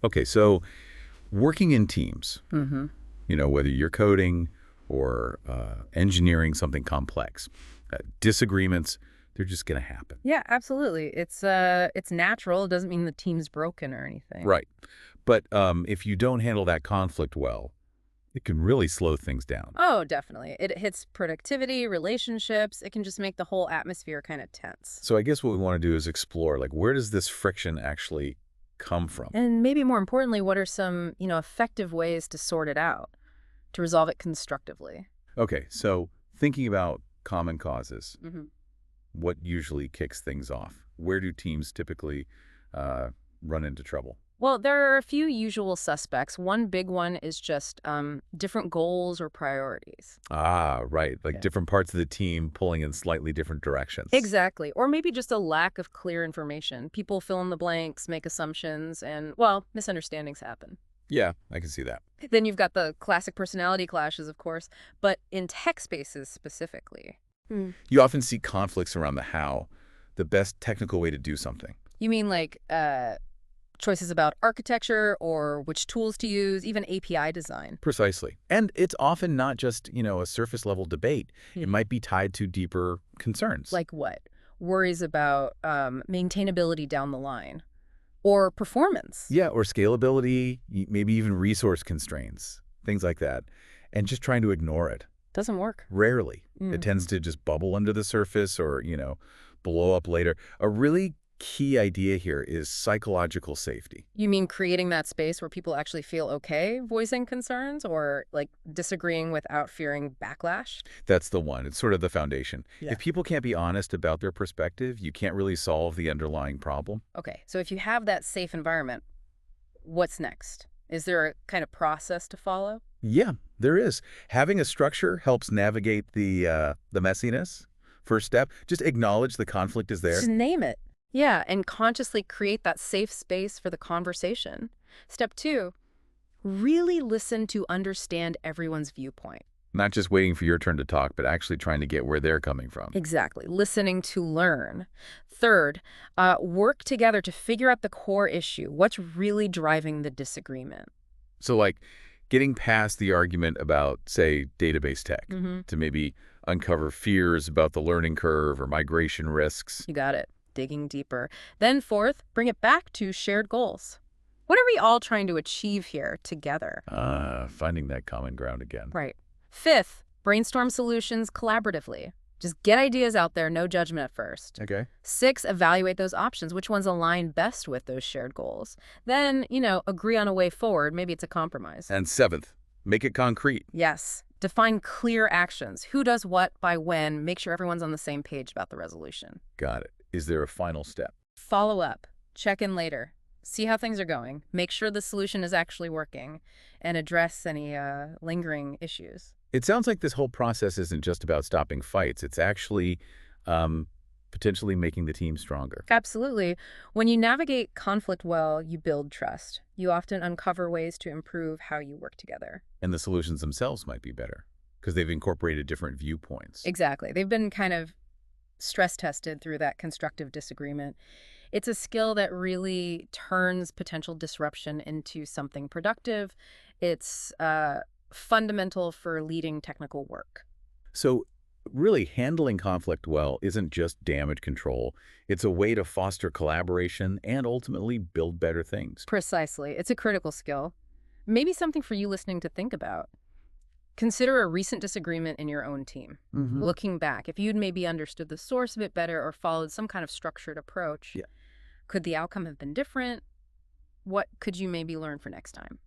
Okay, so working in teams, Hmm. whether you're coding or engineering something complex, disagreements, they're just going to happen. Yeah, absolutely. It's natural. It doesn't mean the team's broken or anything. Right. But if you don't handle that conflict well, it can really slow things down. Oh, definitely. It hits productivity, relationships. It can just make the whole atmosphere kind of tense. So I guess what we want to do is explore, like, where does this friction actually come from? And maybe more importantly, what are some, effective ways to sort it out, to resolve it constructively? Okay, so thinking about common causes, Hmm. what usually kicks things off? Where do teams typically uh, run into trouble? Well, there are a few usual suspects. One big one is just different goals or priorities. Ah, right. Like Yeah. different parts of the team pulling in slightly different directions. Exactly. Or maybe just a lack of clear information. People fill in the blanks, make assumptions, and, well, misunderstandings happen. Yeah, I can see that. Then you've got the classic personality clashes, of course, but in tech spaces specifically. Hmm. You often see conflicts around the how, the best technical way to do something. You mean like choices about architecture or which tools to use, even API design? Precisely. And it's often not just, a surface level debate. It Hmm. might be tied to deeper concerns. Like what? Worries about maintainability down the line or performance. Yeah, or scalability, maybe even resource constraints, things like that. And just trying to ignore it. Doesn't work. Rarely. It Mm. tends to just bubble under the surface or, blow up later. A really key idea here is psychological safety. You mean creating that space where people actually feel okay voicing concerns or like disagreeing without fearing backlash? That's the one. It's sort of the foundation. Yeah. If people can't be honest about their perspective, you can't really solve the underlying problem. Okay, so if you have that safe environment, what's next? Is there a kind of process to follow? Yeah, there is. Having a structure helps navigate the messiness. First step, just acknowledge the conflict is Just there. name it. Yeah, and consciously create that safe space for the conversation. Step two, really listen to understand everyone's viewpoint. Not just waiting for your turn to talk, but actually trying to get where they're coming from. Exactly. Listening to learn. Third, work together to figure out the core issue. What's really driving the disagreement? So, like, getting past the argument about, say, database tech Hmm. to maybe uncover fears about the learning curve or migration risks. You got it. Digging deeper. Then fourth, bring it back to shared goals. What are we all trying to achieve here together? Finding that common ground again. Right. Fifth, brainstorm solutions collaboratively. Just get ideas out there, no judgment at first. Okay. Six, evaluate those options. Which ones align best with those shared goals? Then, agree on a way forward. Maybe it's a compromise. And seventh, make it concrete. Yes. Define clear actions. Who does what by when. Make sure everyone's on the same page about the resolution. Got it. Is there a final step? Follow up. Check in later. See how things are going. Make sure the solution is actually working and address any lingering issues. It sounds like this whole process isn't just about stopping fights. It's actually um, potentially making the team stronger. Absolutely. When you navigate conflict well, you build trust. You often uncover ways to improve how you work together. And the solutions themselves might be better because they've incorporated different viewpoints. Exactly. They've been kind of stress tested through that constructive disagreement. It's a skill that really turns potential disruption into something productive. It's fundamental for leading technical work. So, really, handling conflict well isn't just damage control. It's a way to foster collaboration and ultimately build better things. Precisely. It's a critical skill. Maybe something for you listening to think about. Consider a recent disagreement in your own team. Hmm. Looking back, if you'd maybe understood the source a bit better or followed some kind of structured approach, Yeah. could the outcome have been different? What could you maybe learn for next time?